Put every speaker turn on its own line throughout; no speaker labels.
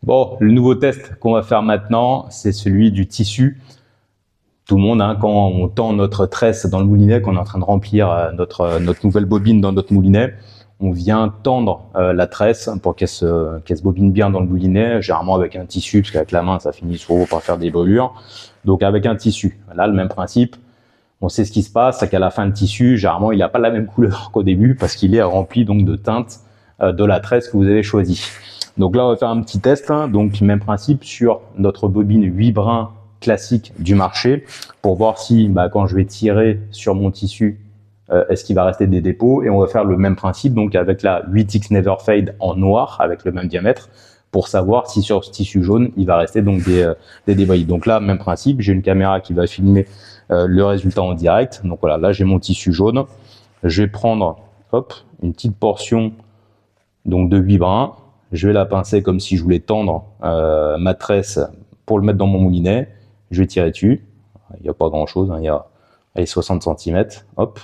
Bon, le nouveau test qu'on va faire maintenant, c'est celui du tissu. Tout le monde, quand on tend notre tresse dans le moulinet, qu'on est en train de remplir notre nouvelle bobine dans notre moulinet, on vient tendre la tresse pour qu'elle se bobine bien dans le moulinet, généralement avec un tissu, parce qu'avec la main, ça finit souvent par faire des brûlures. Donc avec un tissu. Là, le même principe. On sait ce qui se passe, c'est qu'à la fin, le tissu, généralement, il n'a pas la même couleur qu'au début parce qu'il est rempli donc de teintes de la tresse que vous avez choisie. Donc là, on va faire un petit test. Donc, même principe sur notre bobine 8 brins classique du marché pour voir si, quand je vais tirer sur mon tissu, est-ce qu'il va rester des dépôts. Et on va faire le même principe donc avec la 8X Never Fade en noir avec le même diamètre pour savoir si sur ce tissu jaune, il va rester donc des débris. Donc là, même principe, j'ai une caméra qui va filmer le résultat en direct. Donc voilà, là j'ai mon tissu jaune. Je vais prendre une petite portion donc de 8 brins. Je vais la pincer comme si je voulais tendre ma tresse pour le mettre dans mon moulinet. Je vais tirer dessus. Il n'y a pas grand chose, il y a 60 cm. Hop.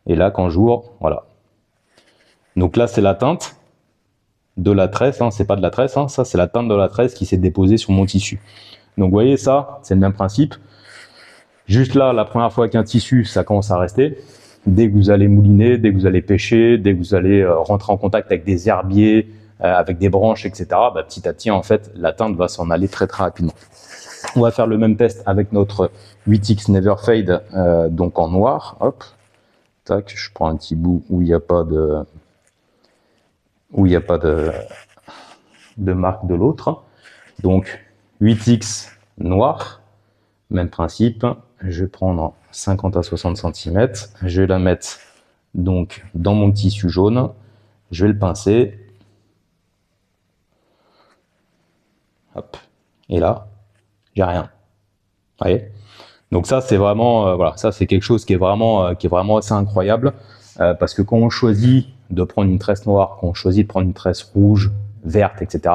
Et là, quand j'ouvre, voilà. Donc là, c'est la teinte de la tresse. C'est pas de la tresse, ça c'est la teinte de la tresse qui s'est déposée sur mon tissu. Donc vous voyez, ça, c'est le même principe. Juste là, la première fois qu'un tissu, ça commence à rester. Dès que vous allez mouliner, dès que vous allez pêcher, dès que vous allez rentrer en contact avec des herbiers, avec des branches, etc., petit à petit, en fait, la teinte va s'en aller très très rapidement. On va faire le même test avec notre 8X Never Fade, donc en noir. Hop, tac, je prends un petit bout où il n'y a pas de marque de l'autre. Donc 8X noir, même principe. Je vais prendre 50 à 60 cm. Je vais la mettre donc dans mon tissu jaune. Je vais le pincer. Hop. Et là, j'ai rien. Vous voyez ? Donc ça, c'est vraiment, voilà, ça c'est quelque chose qui est vraiment assez incroyable parce que quand on choisit de prendre une tresse noire, quand on choisit de prendre une tresse rouge, verte, etc.,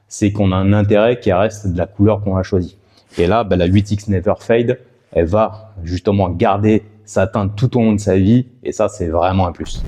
c'est qu'on a un intérêt qui reste de la couleur qu'on a choisie. Et là, la 8X Never Fade, elle va justement garder sa teinte tout au long de sa vie et ça, c'est vraiment un plus.